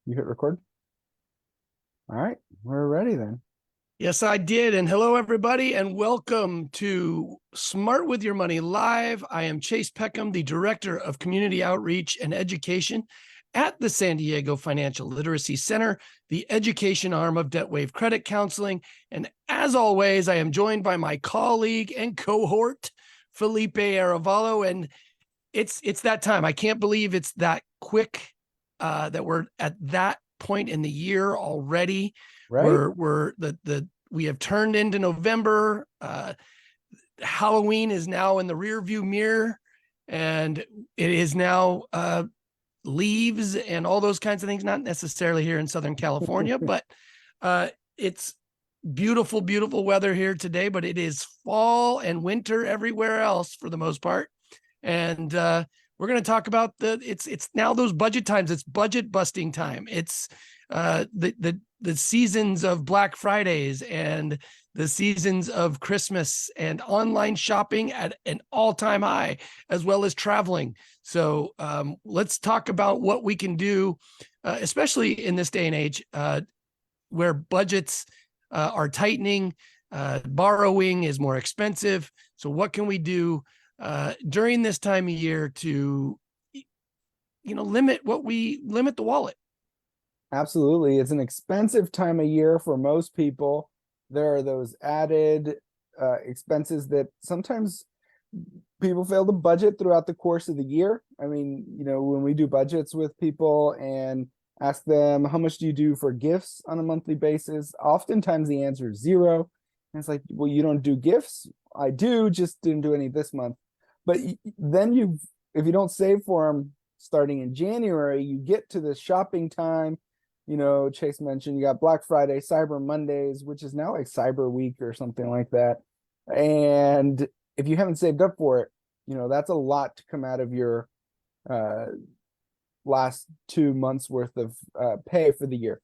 You hit record? All right, we're ready then. Yes, I did. And hello, everybody, and welcome to Smart with Your Money Live. I am Chase Peckham, the Director of Community Outreach and Education at the San Diego Financial Literacy Center, the education arm of Debt Wave Credit Counseling. And as always, I am joined by my colleague and cohort, Felipe Arevalo. And it's that time. I can't believe it's that quick that we're at that point in the year already. Right? We have turned into November. Halloween is now in the rear view mirror, and it is now leaves and all those kinds of things. Not necessarily here in Southern California, but it's beautiful, beautiful weather here today. But it is fall and winter everywhere else for the most part, and we're going to talk about it's now those budget times. It's budget busting time. It's the seasons of Black Fridays and the seasons of Christmas and online shopping at an all-time high, as well as traveling. So let's talk about what we can do, especially in this day and age where budgets are tightening, borrowing is more expensive. So what can we do during this time of year to, limit the wallet? Absolutely. It's an expensive time of year for most people. There are those added expenses that sometimes people fail to budget throughout the course of the year. I mean, when we do budgets with people and ask them, how much do you do for gifts on a monthly basis? Oftentimes the answer is zero. And it's like, well, you don't do gifts? I do, just didn't do any this month. But then if you don't save for them starting in January, you get to the shopping time. Chase mentioned you got Black Friday, Cyber Mondays, which is now like Cyber Week or something like that. And if you haven't saved up for it, that's a lot to come out of your last 2 months worth of pay for the year.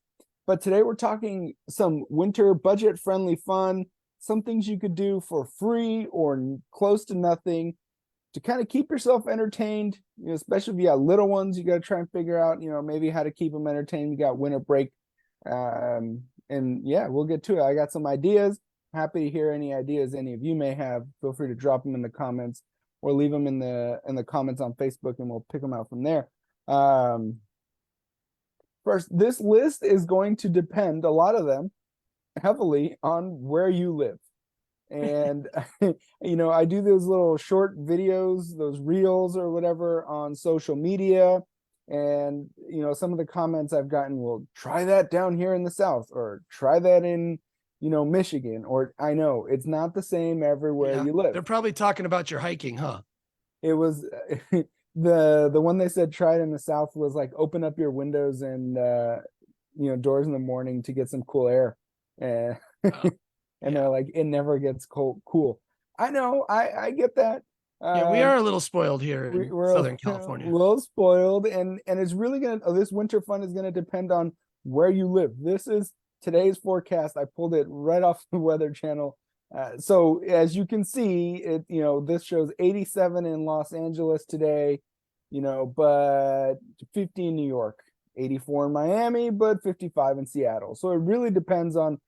But today we're talking some winter budget friendly fun, some things you could do for free or close to nothing to kind of keep yourself entertained, especially if you got little ones. You got to try and figure out, maybe how to keep them entertained. You got winter break. And yeah, we'll get to it. I got some ideas. Happy to hear any ideas any of you may have. Feel free to drop them in the comments or leave them in the comments on Facebook, and we'll pick them out from there. First, this list is going to depend, a lot of them, heavily on where you live. And I do those little short videos, those reels or whatever on social media, and some of the comments I've gotten will try that down here in the South, or try that in Michigan, or I know it's not the same everywhere you live. They're probably talking about your hiking, huh? It was the one they said try it in the South was like open up your windows and doors in the morning to get some cool air. And and they're like, it never gets cool. I know, I get that. Yeah, we are a little spoiled here in Southern California. A little spoiled, and it's really this winter fun is gonna depend on where you live. This is today's forecast. I pulled it right off the Weather Channel. So as you can see, this shows 87 in Los Angeles today, but 50 in New York, 84 in Miami, but 55 in Seattle. So it really depends on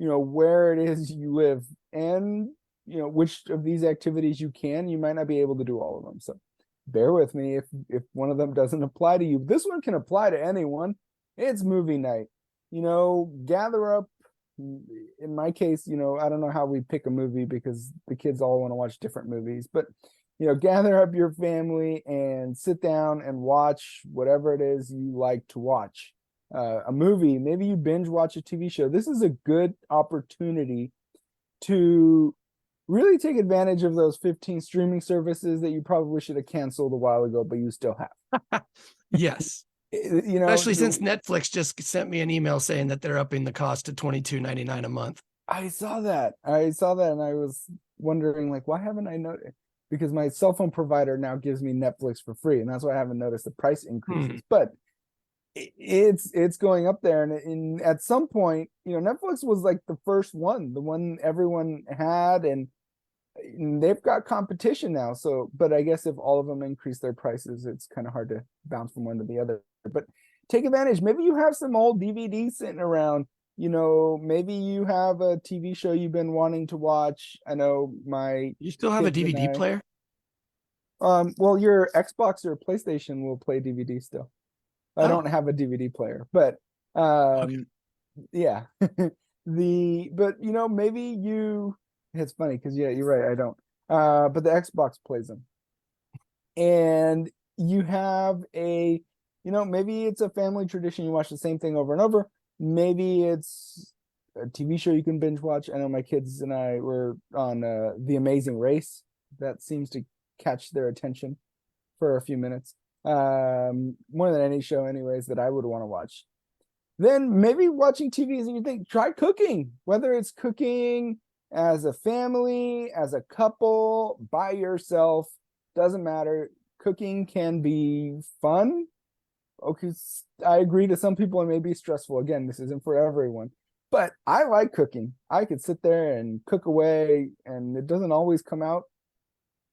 where it is you live, and which of these activities you might not be able to do all of them. So bear with me if one of them doesn't apply to you. This one can apply to anyone. It's movie night. Gather up. In my case, I don't know how we pick a movie because the kids all want to watch different movies, but gather up your family and sit down and watch whatever it is you like to watch. A movie, maybe you binge watch a TV show. This is a good opportunity to really take advantage of those 15 streaming services that you probably should have canceled a while ago, but you still have. Yes. Especially since Netflix just sent me an email saying that they're upping the cost to $22.99 a month. I saw that, and I was wondering, like, why haven't I noticed? Because my cell phone provider now gives me Netflix for free, and that's why I haven't noticed the price increases. But it's going up there, and at some point, Netflix was like the first one, the one everyone had, and they've got competition now. So, but I guess if all of them increase their prices, it's kind of hard to bounce from one to the other. But take advantage. Maybe you have some old DVDs sitting around. Maybe you have a TV show you've been wanting to watch. I know my You still have a kids and DVD I. player? Well, your Xbox or PlayStation will play DVD still. I don't have a DVD player, but Okay. yeah. But maybe it's funny because yeah, you're right, I don't. But the Xbox plays them. And you have maybe it's a family tradition, you watch the same thing over and over. Maybe it's a TV show you can binge watch. I know my kids and I were on The Amazing Race. That seems to catch their attention for a few minutes. More than any show anyways that I would want to watch. Then maybe watching TV isn't your thing. Try cooking, whether it's cooking as a family, as a couple, by yourself, doesn't matter. Cooking can be fun. Okay, I agree, to some people it may be stressful. Again, this isn't for everyone, but I like cooking. I could sit there and cook away, and it doesn't always come out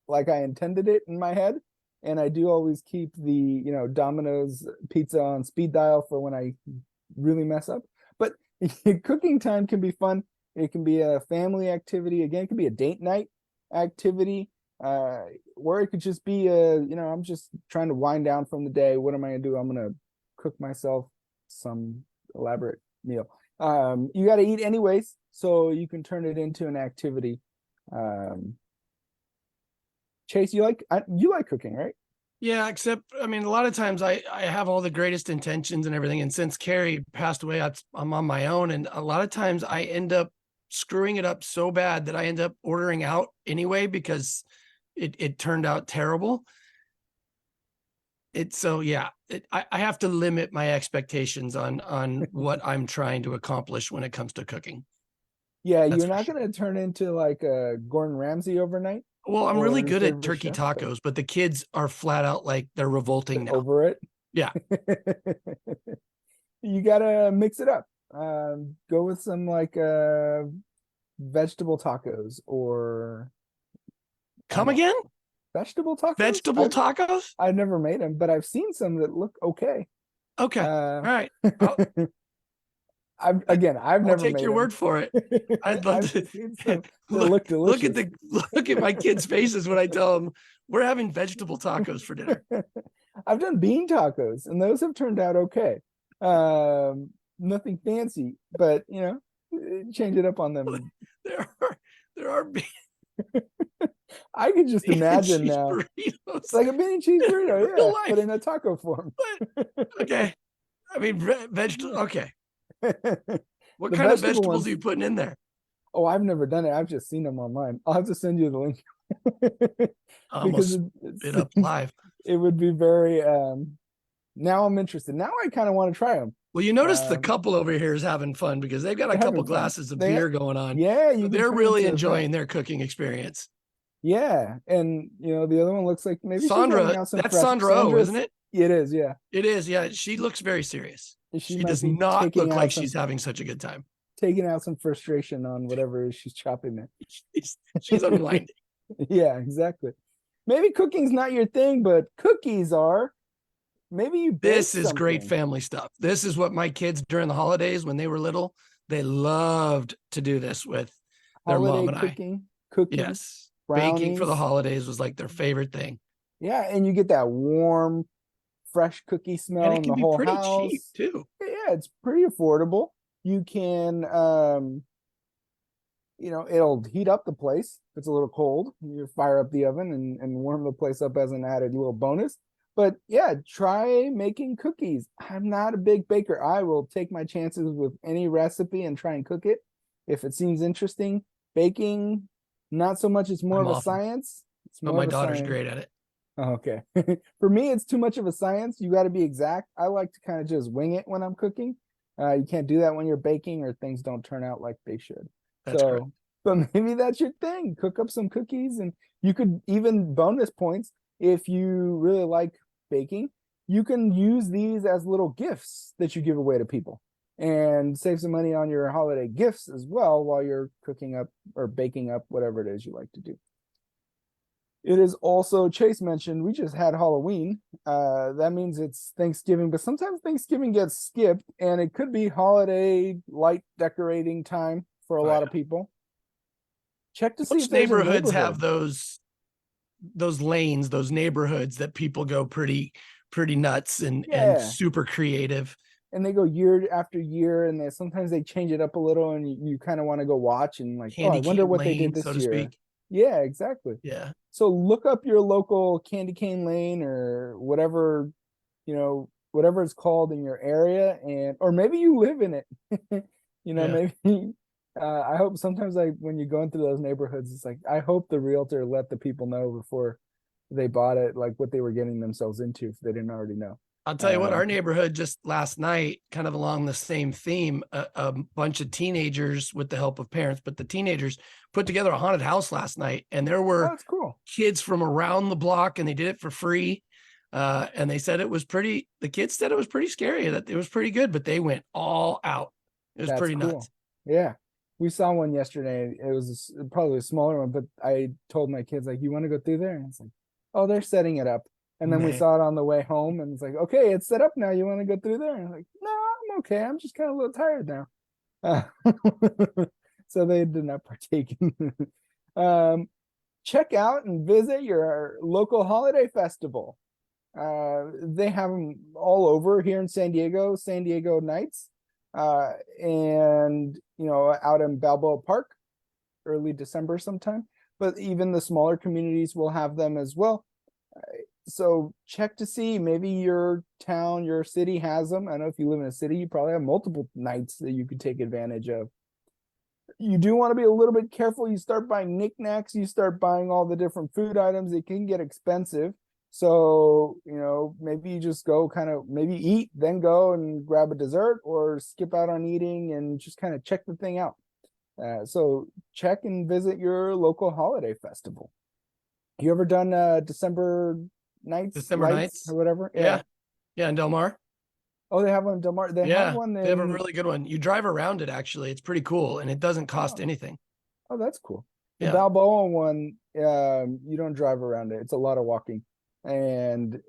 like I intended it in my head. And I do always keep the Domino's pizza on speed dial for when I really mess up. But cooking time can be fun. It can be a family activity. Again, it can be a date night activity, where it could just be I'm just trying to wind down from the day. What am I gonna do? I'm gonna cook myself some elaborate meal. You got to eat anyways, so you can turn it into an activity. Chase, you like cooking, right? Yeah, except I mean, a lot of times I have all the greatest intentions and everything, and since Carrie passed away, I'm on my own, and a lot of times I end up screwing it up so bad that I end up ordering out anyway because it turned out terrible. I have to limit my expectations on what I'm trying to accomplish when it comes to cooking. Yeah, That's you're for not sure. going to turn into like a Gordon Ramsay overnight, Well, I'm or really your good at favorite turkey chef, but tacos, but the kids are flat out like they're revolting now. over it. Yeah. You gotta mix it up. Go with some like vegetable tacos, or I don't Come know, again? vegetable tacos. Vegetable tacos? I've never made them, but I've seen some that look okay. Okay. Uh, All right. I've I'll never take made your them. word for it. I'd love I've to just seen some that look look delicious. look at my kids' faces when I tell them we're having vegetable tacos for dinner. I've done bean tacos, and those have turned out okay. Nothing fancy, but change it up on them. There are there are bean I could just and imagine cheese now. burritos It's like a bean and cheese in burrito, real yeah, life. but in a taco form. But okay. I mean vegetable. Okay. The What kind of vegetable vegetables are ones. you putting in there? Oh, I've never done it. I've just seen them online. I'll have to send you the link. I Because almost bit up live. it would be very now I'm interested. Now I kind of want to try them. Well, you notice the couple over here is having fun because they've got a They're couple having fun. glasses of beer going on. Yeah, So you can they're turn it really into a enjoying event. their cooking experience. Yeah, and the other one looks like maybe she's letting Sandra, out some that's fresh. Sandra O, isn't Sandra's. it? It is, yeah. It is. Yeah. She looks very serious. She She might does be not taking look like out some she's having such a good time. frustration on whatever it is she's chopping there. She's unwinding. Yeah, exactly. Maybe cooking's not your thing, but cookies are. Maybe you bake This is great something. family stuff. This is what my kids during the holidays when they were little, they loved to do this with their Holiday mom and I. cooking, Yes. Baking for the brownies. holidays was like their favorite thing. Yeah, and you get that warm, fresh cookie And smell it in can the be whole pretty cheap house. too. Yeah, it's pretty affordable. You can it'll heat up the place if it's a little cold. You fire up the oven and warm the place up as an added little bonus. But yeah, try making cookies. I'm not a big baker. I will take my chances with any recipe and try and cook it if it seems interesting. Baking, not so much. It's more I'm of a awful, science. It's but more my of a daughter's science. great at it. Oh, okay. For me, it's too much of a science. You got to be exact. I like to kind of just wing it when I'm cooking. You can't do that when you're baking, or things don't turn out like they should. That's correct. But maybe that's your thing. Cook up some cookies, and you could even bonus points if you really like baking. You can use these as little gifts that you give away to people and save some money on your holiday gifts as well while you're cooking up or baking up whatever it is you like to do. It is also, Chase mentioned, we just had Halloween. That means it's Thanksgiving, but sometimes Thanksgiving gets skipped, and it could be holiday light decorating time for a Oh, lot yeah. of people. Check to see if Most there's a neighborhoods have neighborhood. those lanes, those neighborhoods that people go pretty nuts and Yeah, super creative. and they go year after year, and sometimes they change it up a little, and you kind of want to go watch and like, oh, I Candy wonder cane what they did lane, so this to year. speak. Yeah, exactly. Yeah. So look up your local candy cane lane or whatever, whatever it's called in your area, and or maybe you live in it. Yeah. Maybe I hope sometimes like when you're going through those neighborhoods, it's like I hope the realtor let the people know before they bought it, like what they were getting themselves into if they didn't already know. I'll tell you what, Um, our neighborhood just last night, kind of along the same theme, a bunch of teenagers with the help of parents, but the teenagers put together a haunted house last night, and there oh, were that's cool. kids from around the block, and they did it for free. And they said it was pretty, the kids said it was pretty scary, that it was pretty good, but they went all out. It was That's pretty nuts. cool. Yeah. We saw one yesterday. It was probably a smaller one, but I told my kids, like, you want to go through there? And it's like, oh, they're setting it up. And then we Man, saw it on the way home, and it's like, okay, it's set up now. You want to go through there? And I'm like, no, I'm okay. I'm just kind of a little tired now. So they did not partake. um, Check out and visit your local holiday festival. They have them all over here in San Diego Nights, and out in Balboa Park, early December sometime. But even the smaller communities will have them as well. So check to see, maybe your town, your city has them. I know if you live in a city, you probably have multiple nights that you could take advantage of. You do want to be a little bit careful. You start buying knickknacks, you start buying all the different food items, it can get expensive. So, maybe you just go kind of maybe eat, then go and grab a dessert, or skip out on eating and just kind of check the thing out. So check and visit your local holiday festival. You ever done December nights, December lights, nights. or whatever? Yeah. Yeah. Yeah. In Del Mar. Oh, they have one in Del Mar. They have Yeah. one They have a in. really good one. You drive around it, actually. It's pretty cool, and it doesn't cost Oh, anything. oh, that's cool. The Yeah. Balboa one, you don't drive around it. It's a lot of walking, and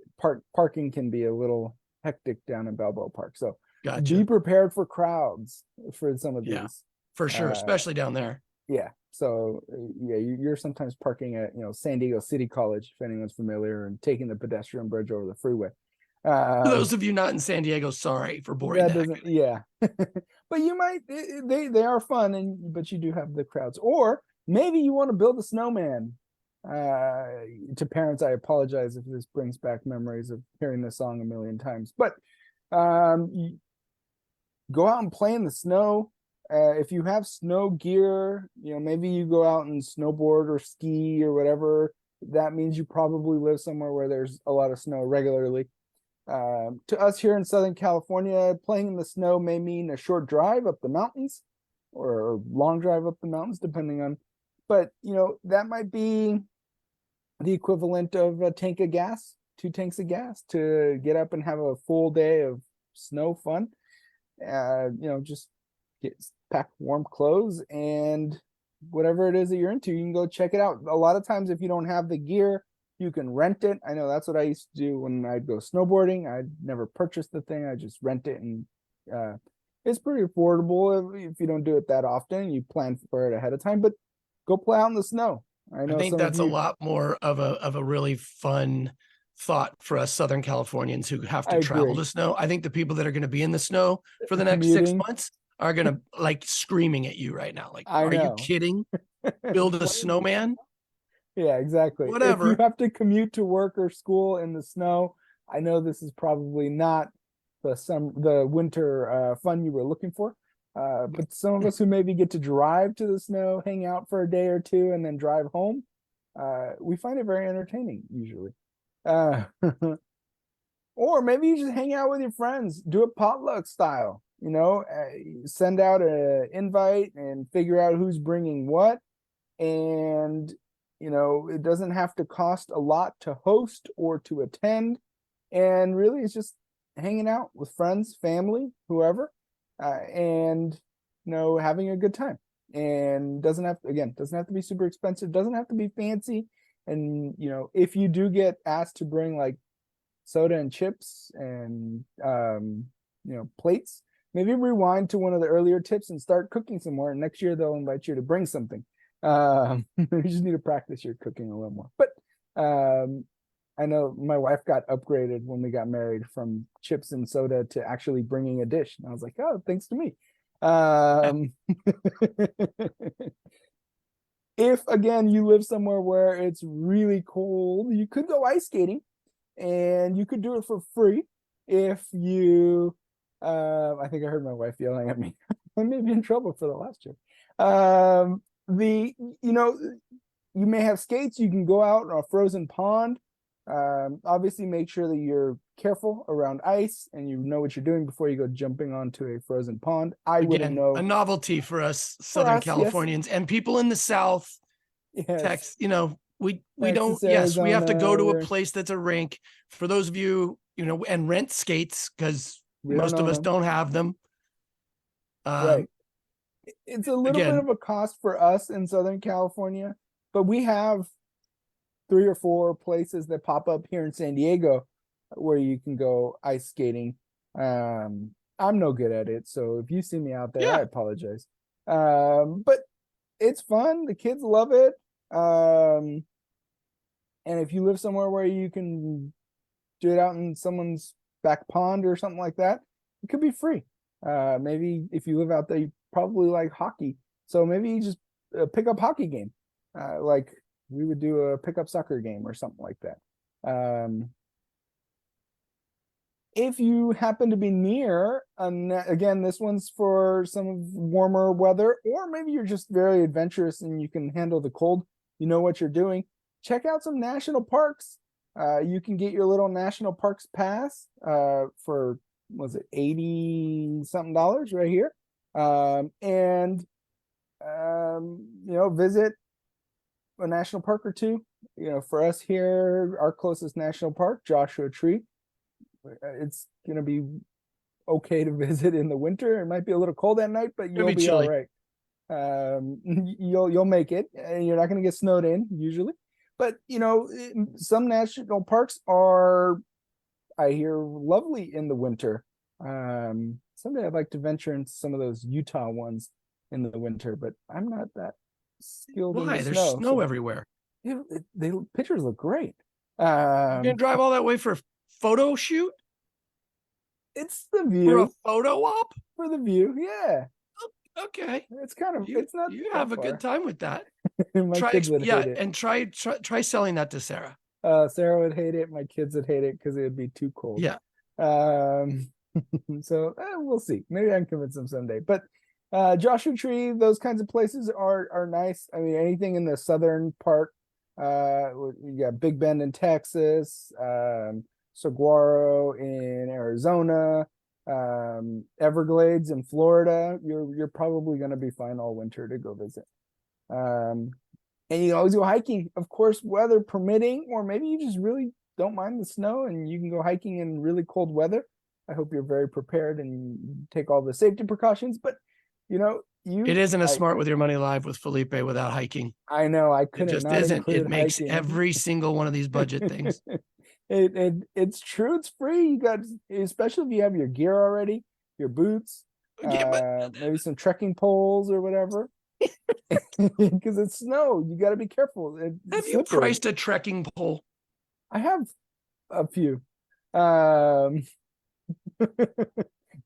parking can be a little hectic down in Balboa Park. So be Gotcha. prepared for crowds for some of Yeah, these. for sure. Uh, Especially down there. yeah. So yeah, you're sometimes parking at San Diego City College, if anyone's familiar, and taking the pedestrian bridge over the freeway. For Um, those of you not in San Diego, sorry for boring that the heck doesn't, out of yeah. But you might, they are fun, and but you do have the crowds. Or maybe you want to build a snowman. To parents, I apologize if this brings back memories of hearing this song a million times, but go out and play in the snow. If you have snow gear, maybe you go out and snowboard or ski or whatever. That means you probably live somewhere where there's a lot of snow regularly. To us here in Southern California, playing in the snow may mean a short drive up the mountains or a long drive up the mountains, depending on, but that might be the equivalent of a tank of gas, 2 tanks of gas to get up and have a full day of snow fun. Just pack warm clothes and whatever it is that you're into, you can go check it out. A lot of times, if you don't have the gear, you can rent it. I know that's what I used to do when I'd go snowboarding. I'd never purchase the thing. I just rent it, and it's pretty affordable if you don't do it that often. You plan for it ahead of time, but go play out in the snow. I I know think some of that's a you. lot more of a really fun thought for us Southern Californians who have I to travel agree. to snow. I think the people that are going to be in the snow for the next six Commuting, months are going to like screaming at you right now. Like, I are you know. kidding? Build a snowman? Yeah, exactly. If you Whatever. have to commute to work or school in the snow, I know this is probably not the winter fun you were looking for. But some of us who maybe get to drive to the snow, hang out for a day or two, and then drive home, we find it very entertaining usually. Uh, or maybe you just hang out with your friends, do it potluck style. Send out an invite and figure out who's bringing what, and it doesn't have to cost a lot to host or to attend, and really it's just hanging out with friends, family, whoever, and having a good time. And doesn't have to be super expensive, doesn't have to be fancy. And, you know, if you do get asked to bring like soda and chips and, you know, plates, maybe rewind to one of the earlier tips and start cooking some more. And next year they'll invite you to bring something. You just need to practice your cooking a little more. But I know my wife got upgraded when we got married from chips and soda to actually bringing a dish. And I was like, oh, thanks to me. If again, you live somewhere where it's really cold, you could go ice skating and you could do it for free. If you, I think I heard my wife yelling at me. I may be in trouble for the last joke. You know, you may have skates. You can go out on a frozen pond. Obviously make sure that you're careful around ice and you know what you're doing before you go jumping onto a frozen pond. I wouldn't Again, know. a novelty for us For Southern us, yes. Californians and people in the South. Yes. Texas, you know, we Texas, don't, yes, we have to go to a Arizona, place that's a rink for those of you, you know, and rent skates because we don't most of own us them. don't have them. Right. It's a little bit again, of a cost for us in Southern California, but we have 3 or 4 places that pop up here in San Diego where you can go ice skating. I'm no good at it, so if you see me out there, I yeah, apologize. But it's fun. The kids love it. And if you live somewhere where you can do it out in someone's back pond or something like that, it could be free. Maybe if you live out there, you probably like hockey. So maybe you just pick up hockey game. Like we would do a pickup soccer game or something like that. If you happen to be near, again, this one's for some warmer weather, or maybe you're just very adventurous and you can handle the cold, you know what you're doing. Check out some national parks. You can get your little national parks pass for, was it 80 something dollars right here. And you know, visit a national park or two. You know, for us here, our closest national park, Joshua Tree. It's gonna be okay to visit in the winter. It might be a little cold at night, but you'll be all right. You'll make it, and you're not gonna get snowed in usually. But you know, some national parks are, I hear, lovely in the winter. Someday I'd like to venture into some of those Utah ones in the winter, but I'm not that skilled in why? the There's snow. snow everywhere. They pictures look great. You're gonna drive all that way for a photo shoot? It's the For a view. photo op? For the view, yeah. Okay. It's kind of, You it's not you that have a far. good time with that. My kids would hate it. And try selling that to Sarah. Sarah would hate it. My kids would hate it because it would be too cold. Yeah. So we'll see. Maybe I can convince them someday. But Joshua Tree, those kinds of places are nice. I mean, anything in the southern part. You got Big Bend in Texas, Saguaro in Arizona, Everglades in Florida. You're probably going to be fine all winter to go visit. And you can always go hiking, of course, weather permitting, or maybe you just really don't mind the snow and you can go hiking in really cold weather. I hope you're very prepared and take all the safety precautions. But you know, it isn't a Smart with Your Money Live with Felipe without hiking. I know I couldn't. It just not isn't. It makes hiking. every single one of these budget things. It's true. It's free. You got, especially if you have your gear already, your boots, Yeah, maybe some trekking poles or whatever. Because it's snow, you got to be careful. Have you priced a trekking pole? I have a few. You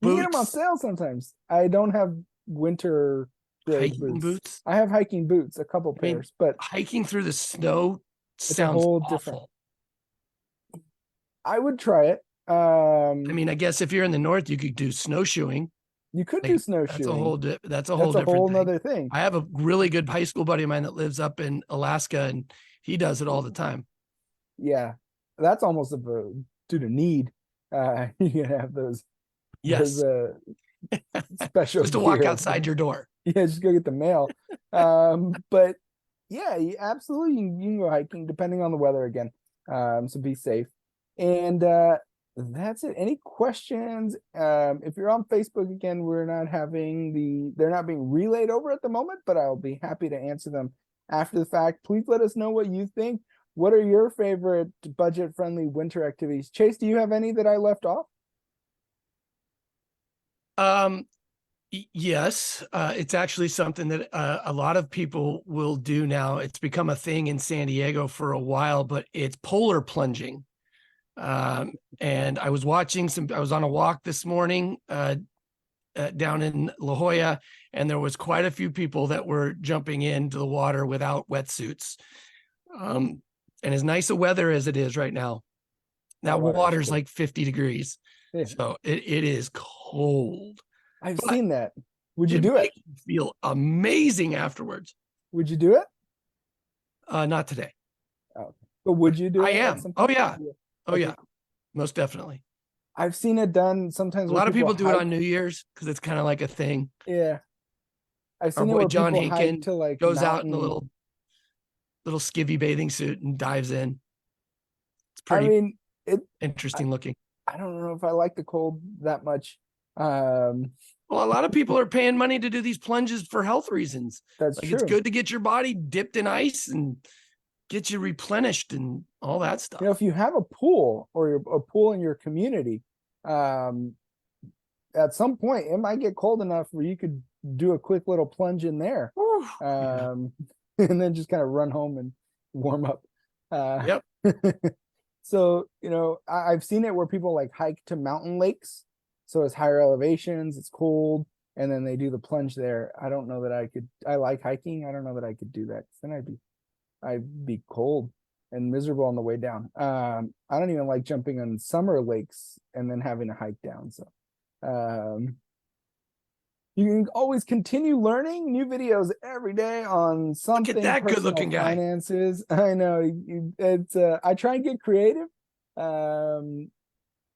get them on sale sometimes. I don't have winter grade boots. I have hiking boots, a couple pairs, but hiking through the snow sounds a whole awful. Different. I would try it. I mean, I guess if you're in the north, you could do snowshoeing. You could do snowshoeing. That's a whole nother thing. I have a really good high school buddy of mine that lives up in Alaska, and he does it all the time. Yeah, that's almost due to need. You can have those. Yes. Those, special just to walk outside your door. Yeah, just go get the mail. But yeah, absolutely, you can go hiking depending on the weather again. So be safe. And that's it. Any questions? If you're on Facebook again, they're not being relayed over at the moment, but I'll be happy to answer them after the fact. Please let us know what you think. what are your favorite budget-friendly winter activities? Chase, do you have any that I left off? Yes, it's actually something that a lot of people will do now. It's become a thing in San Diego for a while, but it's polar plunging. And I was on a walk this morning down in La Jolla, and there was quite a few people that were jumping into the water without wetsuits. And as nice a weather as it is right now, that water's like 50 degrees. Yeah. So it is cold. I've But seen that. Would you do it? makes you feel amazing afterwards. Would you do it? Not today. Oh, but would you do I it? at am. some Oh point? yeah. Oh Okay. yeah. Most definitely. I've seen it done sometimes. A where lot of people do it hike. on New Year's because it's kind of like a thing. Yeah, I've Our seen it boy where John people hike Hinkin to like goes out in a mountain. little skivvy bathing suit and dives in. It's I pretty mean, I, interesting looking. I don't know if I like the cold that much. Um, Well, a lot of people are paying money to do these plunges for health reasons. that's Like true. it's good to get your body dipped in ice and get you replenished and all that stuff. You know, if you have a pool or a pool in your community, um, at some point it might get cold enough where you could do a quick little plunge in there, Yeah. and then just kind of run home and warm up. Yep. So, you know, I've seen it where people like hike to mountain lakes. So it's higher elevations, it's cold, and then they do the plunge there. I don't know that I could. I like hiking. I don't know that I could do that. 'Cause then I'd be cold and miserable on the way down. I don't even like jumping on summer lakes and then having to hike down. So you can always continue learning new videos every day on something that personal good-looking guy. finances. I know it's I try and get creative.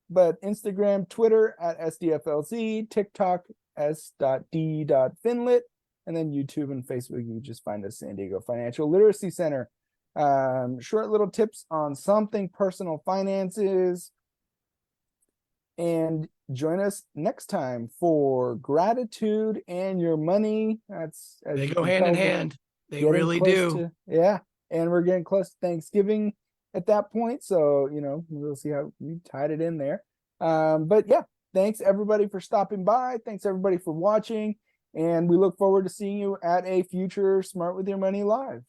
But Instagram, Twitter at SDFLZ, TikTok s.d.finlit, and then YouTube and Facebook, you just find us San Diego Financial Literacy Center. Short little tips on something personal finances. And join us next time for gratitude and your money. That's as They you go can hand in tell, we're hand. They getting really close do. yeah, and we're getting close to Thanksgiving at that point. So, you know, we'll see how we tied it in there. But yeah, thanks everybody for stopping by. Thanks everybody for watching. And we look forward to seeing you at a future Smart With Your Money Live.